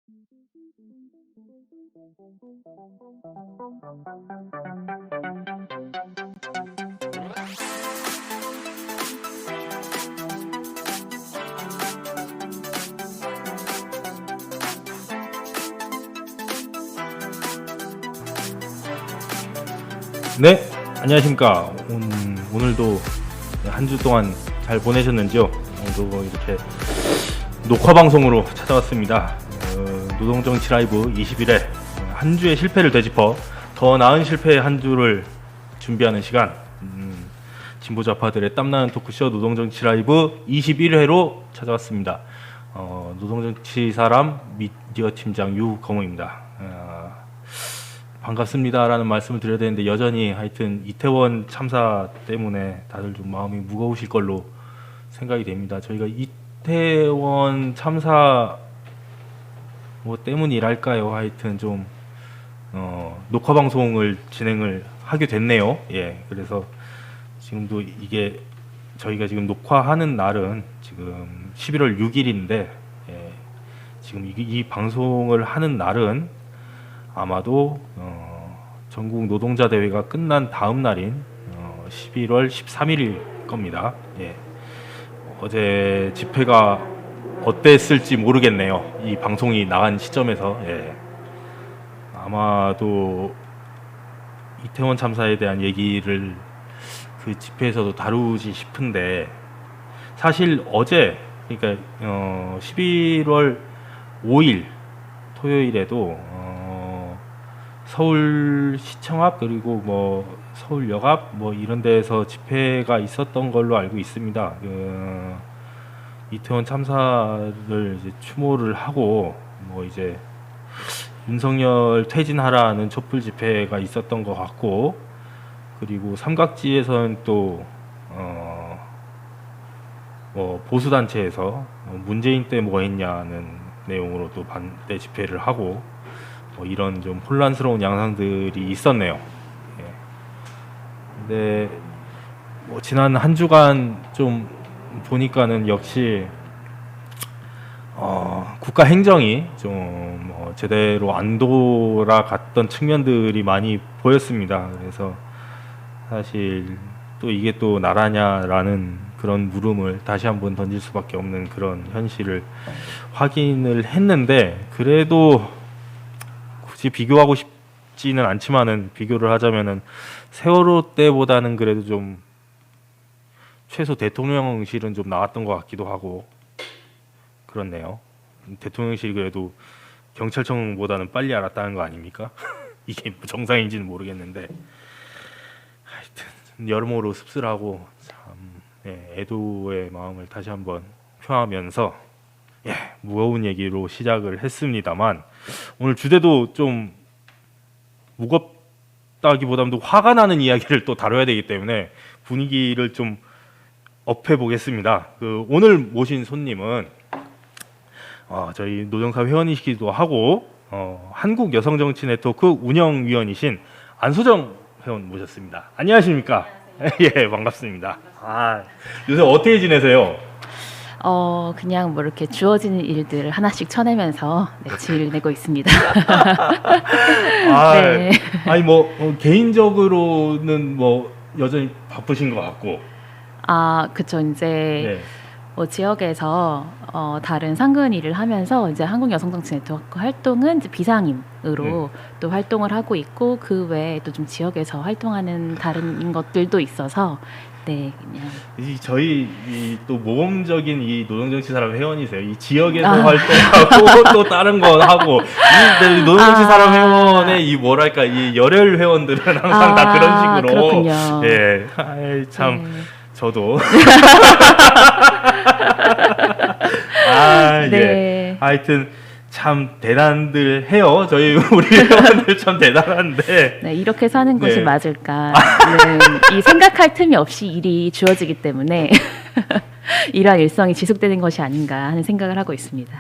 네, 안녕하십니까. 오늘도 한 주 동안 잘 보내셨는지요? 오늘도 이렇게 녹화 방송으로 찾아왔습니다. 노동정치 라이브 21회 한 주의 실패를 되짚어 더 나은 실패의 한 주를 준비하는 시간, 진보좌파들의 땀나는 토크쇼 노동정치 라이브 21회로 찾아왔습니다. 노동정치 사람 미디어 팀장 유거모입니다. 반갑습니다라는 말씀을 드려야 되는데 여전히 하여튼 이태원 참사 때문에 다들 좀 마음이 무거우실 걸로 생각이 됩니다. 저희가 이태원 참사 뭐 때문이랄까요? 하여튼 좀 녹화 방송을 진행을 하게 됐네요. 예, 그래서 지금도 이게 저희가 지금 녹화하는 날은 지금 11월 6일인데 예, 지금 이 방송을 하는 날은 아마도 전국 노동자 대회가 끝난 다음 날인 11월 13일일 겁니다. 예. 어제 집회가 어땠을지 모르겠네요. 이 방송이 나간 시점에서 예. 아마도 이태원 참사에 대한 얘기를 그 집회에서도 다루지 싶은데 사실 어제 그러니까 11월 5일 토요일에도 서울시청 앞 그리고 뭐 서울역 앞 뭐 이런 데에서 집회가 있었던 걸로 알고 있습니다. 이태원 참사를 이제 추모를 하고 뭐 이제 윤석열 퇴진하라는 촛불 집회가 있었던 것 같고 그리고 삼각지에서는 또 뭐 보수 단체에서 문재인 때 뭐 했냐는 내용으로 또 반대 집회를 하고 뭐 이런 좀 혼란스러운 양상들이 있었네요. 예. 근데 뭐 지난 한 주간 좀 보니까는 역시 국가 행정이 좀 제대로 안 돌아갔던 측면들이 많이 보였습니다. 그래서 사실 또 이게 또 나라냐라는 그런 물음을 다시 한번 던질 수밖에 없는 그런 현실을 확인을 했는데 그래도 굳이 비교하고 싶지는 않지만은 비교를 하자면은 세월호 때보다는 그래도 좀 최소 대통령실은 좀 나왔던 것 같기도 하고 그렇네요. 대통령실이 그래도 경찰청보다는 빨리 알았다는 거 아닙니까? 이게 정상인지는 모르겠는데 하여튼 여러모로 씁쓸하고 참 애도의 마음을 다시 한번 표하면서 무거운 얘기로 시작을 했습니다만 오늘 주제도 좀 무겁다기보다도 화가 나는 이야기를 또 다뤄야 되기 때문에 분위기를 좀 업해 보겠습니다. 오늘 모신 손님은 저희 노정사 회원이시기도 하고 한국 여성정치 네트워크 운영위원이신 안소정 회원 모셨습니다. 안녕하십니까? 예, 반갑습니다. 요새 어떻게 지내세요? 그냥 뭐 이렇게 주어지는 일들을 하나씩 쳐내면서 질 내고 있습니다. 네. 아니 뭐 개인적으로는 뭐 여전히 바쁘신 것 같고. 그쵸. 이제 네. 뭐 지역에서 다른 상근 일을 하면서 이제 한국 여성정치 네트워크 활동은 이제 비상임으로 또 활동을 하고 있고 그 외에 또 좀 지역에서 활동하는 다른 것들도 있어서 네, 그냥 저희 또 모범적인 이 노동정치 사람 회원이세요. 이 지역에서 활동하고 또 다른 거 하고 이 노동정치 사람 회원의 이 뭐랄까 이 열혈 회원들은 항상 다 그런 식으로. 그렇군요. 예, 참 저도 네. 예. 하여튼 참 대단들 해요. 저희 우리 회원들 참 대단한데. 네, 이렇게 사는 것이 네. 맞을까? 이 생각할 틈이 없이 일이 주어지기 때문에 이러한 일성이 지속되는 것이 아닌가 하는 생각을 하고 있습니다.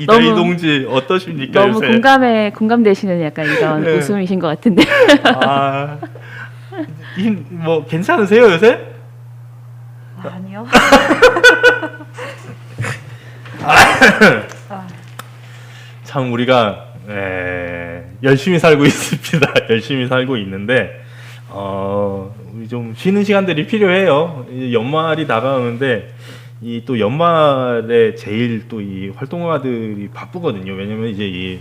이다희 동지 어떠십니까? 너무 요새? 공감되시는 약간 이런 네. 웃음이신 것 같은데. 뭐 괜찮으세요 요새? 아니요. 참 우리가 열심히 살고 있습니다. 열심히 살고 있는데 우리 좀 쉬는 시간들이 필요해요. 이제 연말이 다가오는데 이 또 연말에 제일 또 이 활동가들이 바쁘거든요. 왜냐면 이제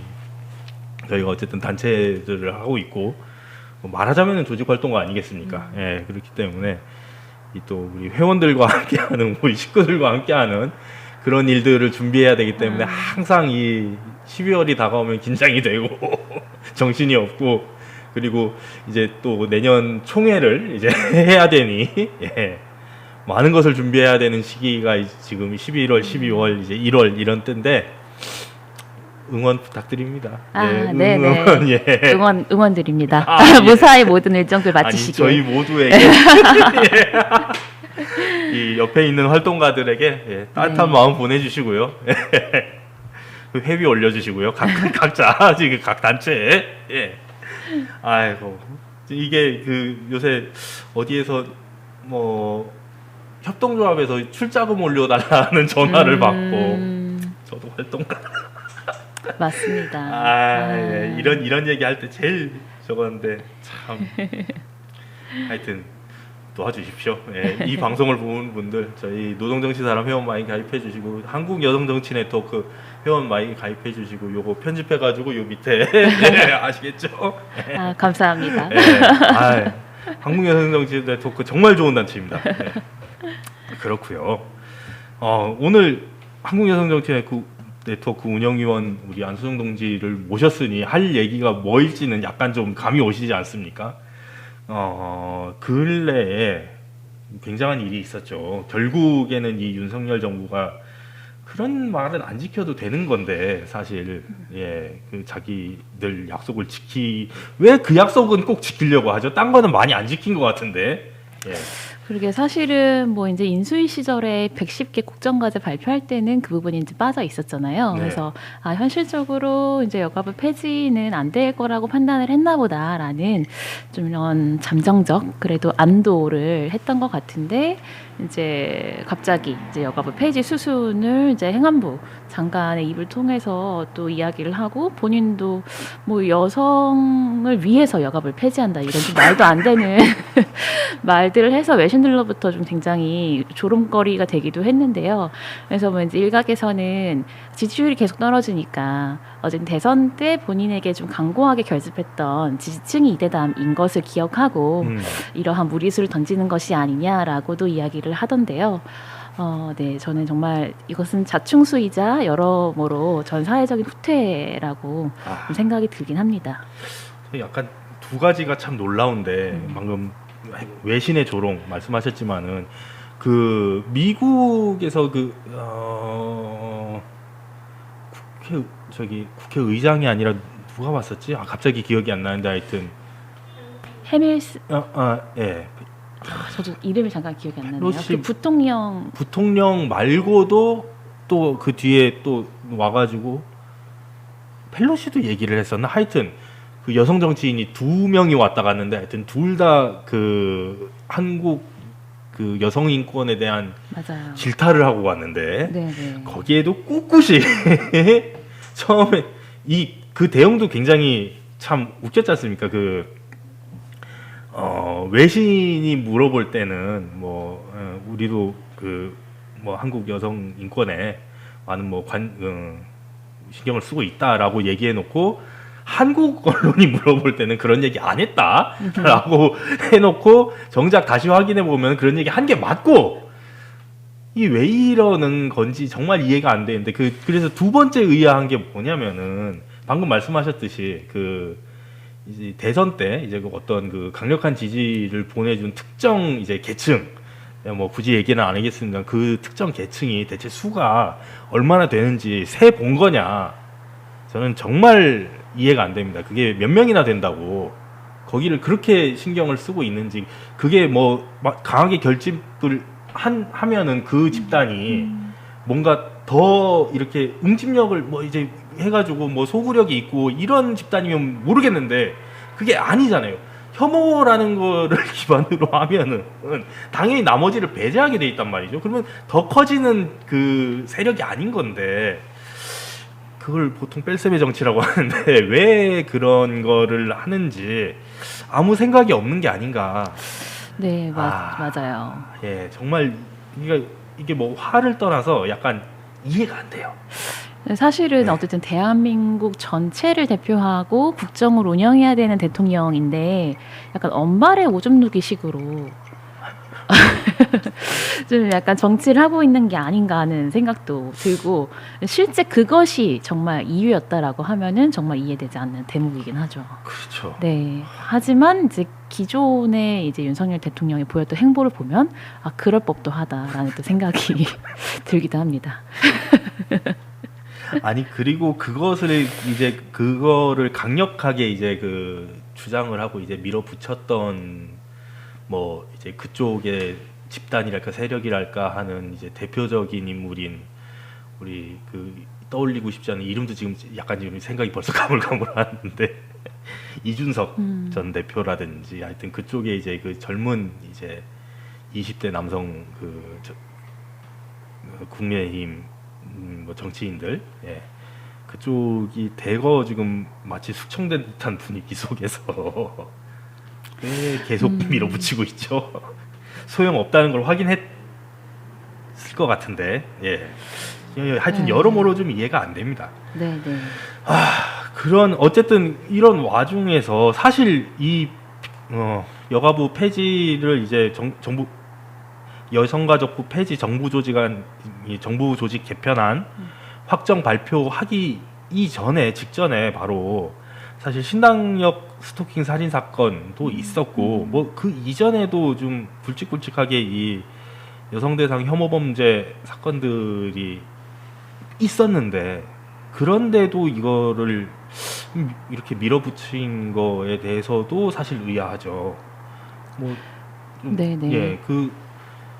저희가 어쨌든 단체들을 하고 있고 뭐 말하자면은 조직 활동가 아니겠습니까? 예, 그렇기 때문에 이 또 우리 회원들과 함께하는 우리 식구들과 함께하는 그런 일들을 준비해야 되기 때문에 항상 이 12월이 다가오면 긴장이 되고 정신이 없고 그리고 이제 또 내년 총회를 이제 해야 되니 많은 것을 준비해야 되는 시기가 지금 11월, 12월, 이제 1월 이런 때인데 응원 부탁드립니다. 네네. 응원드립니다. 무사히 모든 일정들 마치시길. 아니, 저희 모두에게 이 옆에 있는 활동가들에게 따뜻한 마음 보내주시고요. 회비 올려주시고요. 각자 지금 각 단체에. 아이고 이게 요새 어디에서 뭐 협동조합에서 출자금 올려달라는 전화를 받고 저도 활동가. 맞습니다. 이런 얘기 할 때 제일 저건데 참 하여튼 도와주십시오. 이 방송을 보는 분들 저희 노동정치사람 회원 많이 가입해 주시고 한국여성정치네트워크 회원 많이 가입해 주시고 요거 편집해 가지고 요 밑에 아시겠죠? 감사합니다. 한국여성정치네트워크 정말 좋은 단체입니다. 그렇고요. 오늘 한국여성정치네트워크 운영위원 우리 안수정 동지를 모셨으니 할 얘기가 뭐일지는 약간 좀 감이 오시지 않습니까? 근래에 굉장한 일이 있었죠. 결국에는 이 윤석열 정부가 그런 말은 안 지켜도 되는 건데 사실 그 자기들 약속을 왜 그 약속은 꼭 지키려고 하죠? 딴 거는 많이 안 지킨 것 같은데. 그러게 사실은 뭐 이제 인수위 시절에 110개 국정과제 발표할 때는 그 부분이 이제 빠져 있었잖아요. 그래서 현실적으로 이제 여가부 폐지는 안 될 거라고 판단을 했나 보다라는 좀 이런 잠정적 그래도 안도를 했던 것 같은데 이제 갑자기 이제 여가부 폐지 수순을 이제 행안부 장관의 입을 통해서 또 이야기를 하고 본인도 뭐 여성을 위해서 여가부를 폐지한다 이런 좀 말도 안 되는 말들을 해서 외신들로부터 좀 굉장히 조롱거리가 되기도 했는데요. 그래서 뭐 이제 일각에서는 지지율이 계속 떨어지니까 어제 대선 때 본인에게 좀 강고하게 결집했던 지지층이 이대담인 것을 기억하고 이러한 무리수를 던지는 것이 아니냐라고도 이야기를 하던데요. 네, 저는 정말 이것은 자충수이자 여러모로 전 사회적인 후퇴라고 생각이 들긴 합니다. 약간 두 가지가 참 놀라운데 방금 외신의 조롱 말씀하셨지만은 그 미국에서 국회의장이 아니라 누가 왔었지? 갑자기 기억이 안 나는데 하여튼 해밀스. 예. 저도 이름이 잠깐 기억이 안 나네요. 펠로시, 그 부통령 말고도 또 그 뒤에 또 와가지고 펠로시도 얘기를 했었나? 하여튼 그 여성 정치인이 2명이 왔다 갔는데 하여튼 둘 다 그 한국 그 여성 인권에 대한 맞아요. 질타를 하고 왔는데 네네. 거기에도 꿋꿋이 처음에 그 대응도 굉장히 참 웃겼지 않습니까? 외신이 물어볼 때는 우리도 한국 여성 인권에 많은 신경을 쓰고 있다라고 얘기해 놓고 한국 언론이 물어볼 때는 그런 얘기 안 했다라고 해놓고 정작 다시 확인해 보면 그런 얘기 한 게 맞고 이 왜 이러는 건지 정말 이해가 안 되는데 그래서 두 번째 의아한 게 뭐냐면은 방금 말씀하셨듯이 이제 대선 때 이제 어떤 강력한 지지를 보내준 특정 이제 계층 뭐 굳이 얘기는 안 하겠습니다. 그 특정 계층이 대체 수가 얼마나 되는지 세 본 거냐 저는 정말 이해가 안 됩니다. 그게 몇 명이나 된다고 거기를 그렇게 신경을 쓰고 있는지 그게 막 강하게 결집을 하면은 그 집단이 뭔가 더 이렇게 응집력을 이제 해가지고 소구력이 있고 이런 집단이면 모르겠는데 그게 아니잖아요. 혐오라는 거를 기반으로 하면은 당연히 나머지를 배제하게 돼 있단 말이죠. 그러면 더 커지는 그 세력이 아닌 건데 그걸 보통 뺄셈의 정치라고 하는데 왜 그런 거를 하는지 아무 생각이 없는 게 아닌가. 네, 아. 맞아요. 예, 정말 이게 뭐 화를 떠나서 약간 이해가 안 돼요. 사실은 네. 어쨌든 대한민국 전체를 대표하고 국정을 운영해야 되는 대통령인데 약간 언발의 오줌 누기식으로 좀 약간 정치를 하고 있는 게 아닌가 하는 생각도 들고 실제 그것이 정말 이유였다라고 하면은 정말 이해되지 않는 대목이긴 하죠. 그렇죠. 네. 하지만 이제 기존에 이제 윤석열 대통령이 보였던 행보를 보면 아 그럴 법도 하다라는 또 생각이 들기도 합니다. 아니 그리고 그거를 강력하게 이제 그 주장을 하고 이제 밀어붙였던 뭐 이제 그쪽의 집단이랄까 세력이랄까 하는 이제 대표적인 인물인 우리 그 떠올리고 싶지 않은 이름도 지금 약간 지금 생각이 벌써 가물가물하는데 이준석 전 대표라든지 하여튼 그쪽에 이제 그 젊은 이제 20대 남성 국민의힘 뭐 정치인들 예. 그쪽이 대거 지금 마치 숙청된 듯한 분위기 속에서 왜 계속 밀어붙이고 있죠. 소용 없다는 걸 확인했을 것 같은데 예. 하여튼 여러모로 좀 이해가 안 됩니다. 네, 네. 그런 어쨌든 이런 와중에서 사실 이 여가부 폐지를 이제 정부 여성가족부 폐지 정부 조직 개편안 확정 발표하기 직전에 바로 사실 신당역 스토킹 살인 사건도 있었고 뭐 그 이전에도 좀 굵직굵직하게 이 여성 대상 혐오 범죄 사건들이 있었는데 그런데도 이거를 이렇게 밀어붙인 거에 대해서도 사실 의아하죠. 뭐 좀, 네네. 예, 그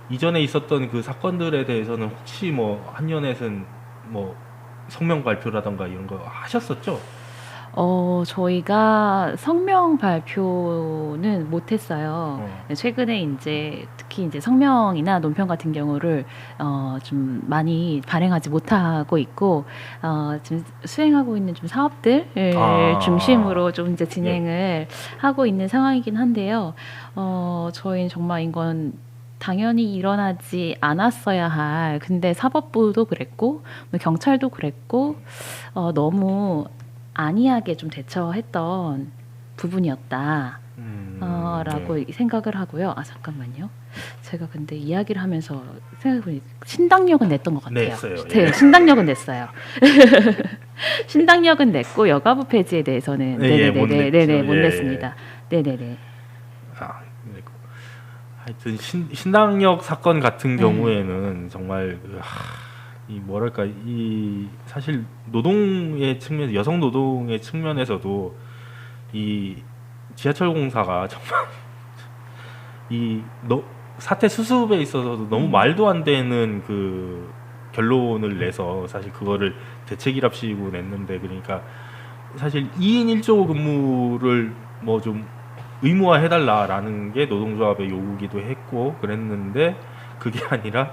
이전에 있었던 그 사건들에 대해서는 혹시 뭐 한연에선 뭐 성명 발표라던가 이런 거 하셨었죠? 저희가 성명 발표는 못했어요. 최근에 이제 특히 이제 성명이나 논평 같은 경우를 좀 많이 발행하지 못하고 있고 지금 수행하고 있는 좀 사업들을 중심으로 좀 이제 진행을 하고 있는 상황이긴 한데요. 저희는 정말 이건 당연히 일어나지 않았어야 할 근데 사법부도 그랬고 뭐 경찰도 그랬고 너무 안이하게 좀 대처했던 부분이었다. 라고 생각을 하고요. 잠깐만요. 제가 근데 이야기를 하면서 생각해보니 신당역은 냈던 것 같아요. 냈어요. 네, 신당역은 냈어요. 신당역은 냈고 여가부 폐지에 대해서는 네네네 못 냈습니다. 네네네. 하여튼 신당역 사건 같은 경우에는 정말 이 뭐랄까 이 사실 노동의 측면 여성 노동의 측면에서도 이 지하철 공사가 정말 이 사태 수습에 있어서도 너무 말도 안 되는 그 결론을 내서 사실 그거를 대책이랍시고 냈는데 그러니까 사실 2인 1조 근무를 뭐 좀 의무화해달라라는 게 노동조합의 요구기도 했고 그랬는데 그게 아니라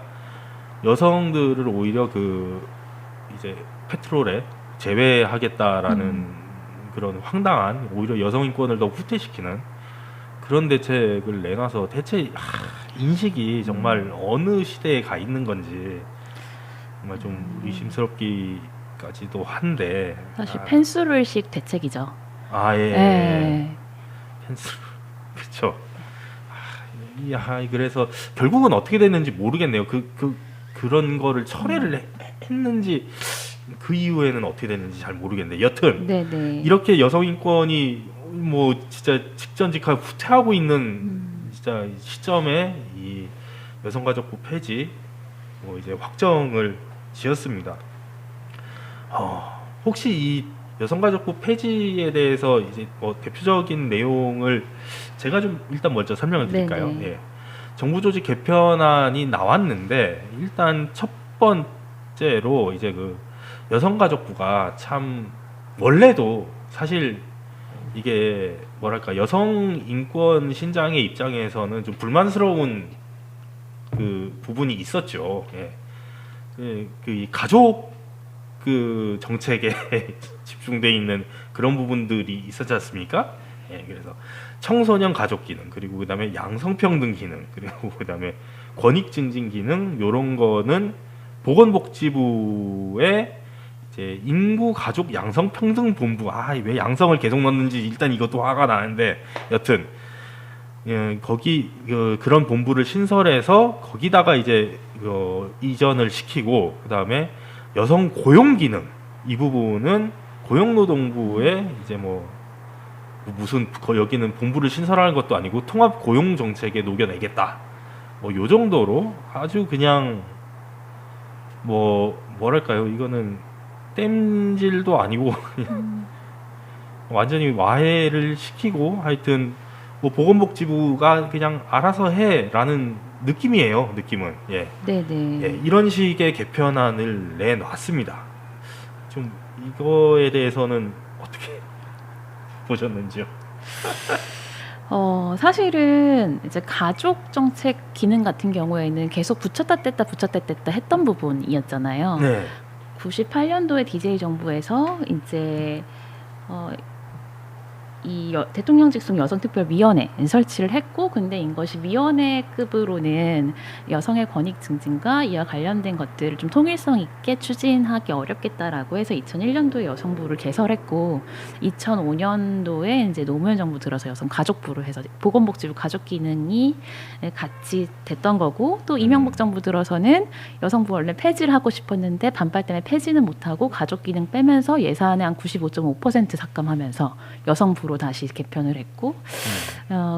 여성들을 오히려 그 이제 페트롤에 제외하겠다라는 그런 황당한 오히려 여성 인권을 더 후퇴시키는 그런 대책을 내놔서 대체 인식이 정말 어느 시대에 가 있는 건지 정말 좀 의심스럽기까지도 한데 사실 펜스룰식 대책이죠. 예. 펜스 그렇죠. 그래서 결국은 어떻게 됐는지 모르겠네요. 그런 거를 철회를 했는지 그 이후에는 어떻게 됐는지 잘 모르겠는데 여튼 네네. 이렇게 여성 인권이 뭐 진짜 직전직하게 후퇴하고 있는 진짜 시점에 이 여성가족부 폐지 뭐 이제 확정을 지었습니다. 혹시 이 여성가족부 폐지에 대해서 이제 뭐 대표적인 내용을 제가 좀 일단 먼저 설명을 드릴까요? 예. 정부 조직 개편안이 나왔는데 일단 첫 번째로 이제 그 여성가족부가 참 원래도 사실 이게 뭐랄까 여성 인권 신장의 입장에서는 좀 불만스러운 그 부분이 있었죠. 예. 이 가족 그 정책에 집중돼 있는 그런 부분들이 있었지 않습니까? 예, 그래서 청소년 가족 기능 그리고 그다음에 양성평등 기능 그리고 그다음에 권익 증진 기능 요런 거는 보건복지부의 이제 인구 가족 양성평등 본부 왜 양성을 계속 넣는지 일단 이것도 화가 나는데 여튼 예, 거기 그런 본부를 신설해서 거기다가 이제 이전을 시키고 그다음에 여성 고용 기능 이 부분은 고용노동부에 이제 뭐 무슨 여기는 본부를 신설하는 것도 아니고 통합 고용 정책에 녹여내겠다. 뭐 요 정도로 아주 그냥 뭐랄까요? 이거는 땜질도 아니고 그냥 완전히 와해를 시키고 하여튼 뭐 보건복지부가 그냥 알아서 해라는 느낌이에요. 느낌은 예. 네네. 예, 이런 식의 개편안을 내놨습니다. 좀 이거에 대해서는 어떻게 보셨는지요? 사실은 이제 가족 정책 기능 같은 경우에는 계속 붙였다 뗐다 했던 부분이었잖아요. 네. 98년도에 DJ 정부에서 이제 대통령 직속 여성특별위원회 설치를 했고, 근데 이것이 위원회급으로는 여성의 권익 증진과 이와 관련된 것들을 좀 통일성 있게 추진하기 어렵겠다라고 해서 2001년도에 여성부를 개설했고, 2005년도에 이제 노무현 정부 들어서 여성가족부를 해서 보건복지부 가족기능이 같이 됐던 거고, 또 이명박 정부 들어서는 여성부 원래 폐지를 하고 싶었는데 반발 때문에 폐지는 못하고 가족기능 빼면서 예산의 한 95.5% 삭감하면서 여성부로 다시 개편을 했고,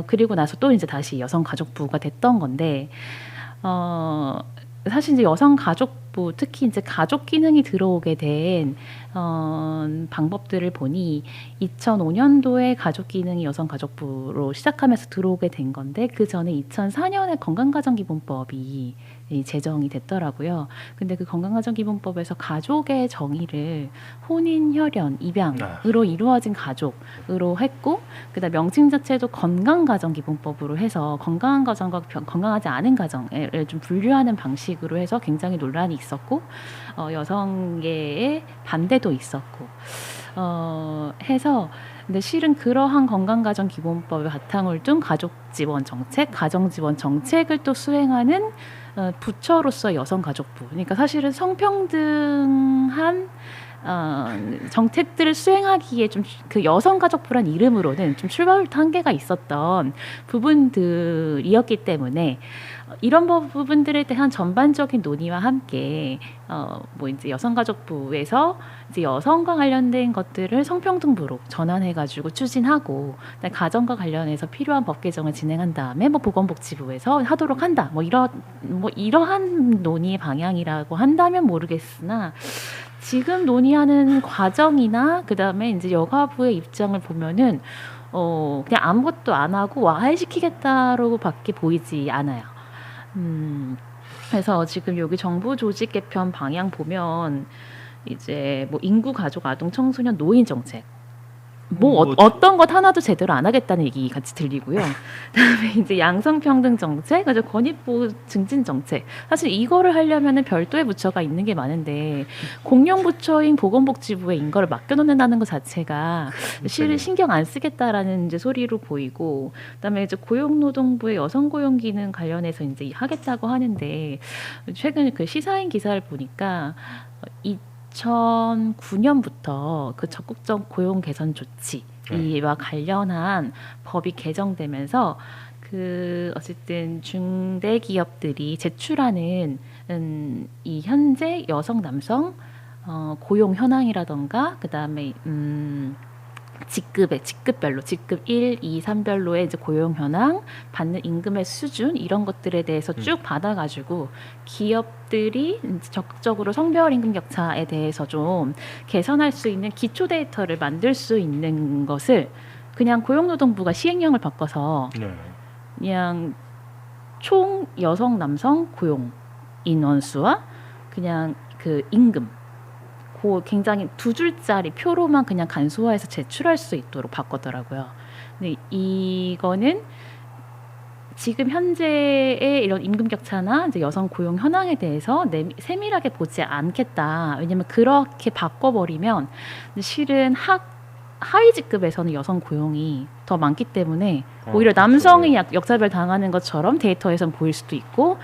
그리고 나서 또 이제 다시 여성가족부가 됐던 건데, 사실 이제 여성가족부, 특히 이제 가족 기능이 들어오게 된 방법들을 보니 2005년도에 가족 기능이 여성가족부로 시작하면서 들어오게 된 건데, 그 전에 2004년에 건강가정기본법이 제정이 됐더라고요. 근데 그 건강가정기본법에서 가족의 정의를 혼인, 혈연, 입양으로 이루어진 가족으로 했고, 그다음 명칭 자체도 건강가정기본법으로 해서 건강한 가정과 건강하지 않은 가정을 좀 분류하는 방식으로 해서 굉장히 논란이 있었고, 여성계의 반대도 있었고, 해서 근데 실은 그러한 건강가정기본법의 바탕을 둔 가족지원 정책, 가정지원 정책을 또 수행하는 부처로서 여성가족부. 그러니까 사실은 성평등한 정책들을 수행하기에 좀 그 여성가족부란 이름으로는 좀 출발부터 한계가 있었던 부분들이었기 때문에 이런 부분들에 대한 전반적인 논의와 함께 뭐 이제 여성가족부에서 이제 여성과 관련된 것들을 성평등부로 전환해가지고 추진하고, 가정과 관련해서 필요한 법 개정을 진행한 다음에 뭐 보건복지부에서 하도록 한다. 뭐 이러한 논의 방향이라고 한다면 모르겠으나, 지금 논의하는 과정이나 그다음에 이제 여가부의 입장을 보면은 그냥 아무것도 안 하고 와해시키겠다라고밖에 보이지 않아요. 그래서 지금 여기 정부 조직 개편 방향 보면 이제 뭐 인구, 가족, 아동, 청소년, 노인 정책, 어떤 것 하나도 제대로 안 하겠다는 얘기 같이 들리고요. 그다음에 이제 양성평등 정책, 그래서 권익보호 증진 정책. 사실 이거를 하려면은 별도의 부처가 있는 게 많은데 공용부처인 보건복지부에 이거를 맡겨놓는다는 것 자체가 실은 신경 안 쓰겠다라는 이제 소리로 보이고, 그다음에 이제 고용노동부의 여성고용 기능 관련해서 이제 하겠다고 하는데, 최근 그 시사인 기사를 보니까 2009년부터 그 적극적 고용 개선 조치와 관련한 법이 개정되면서 그 어쨌든 중대 기업들이 제출하는 이 현재 여성 남성 고용 현황이라던가, 그다음에 직급별로 직급 1, 2, 3별로의 이제 고용 현황, 받는 임금의 수준, 이런 것들에 대해서 쭉 받아가지고 기업들이 적극적으로 성별 임금 격차에 대해서 좀 개선할 수 있는 기초 데이터를 만들 수 있는 것을 그냥 고용노동부가 시행령을 바꿔서 그냥 총 여성 남성 고용 인원수와 그냥 그 임금, 굉장히 2줄짜리 표로만 그냥 간소화해서 제출할 수 있도록 바꿨더라고요. 근데 이거는 지금 현재의 이런 임금 격차나 이제 여성 고용 현황에 대해서 세밀하게 보지 않겠다. 왜냐면 그렇게 바꿔버리면 실은 하위 직급에서는 여성 고용이 더 많기 때문에 오히려 그렇죠. 남성이 역차별 당하는 것처럼 데이터에선 보일 수도 있고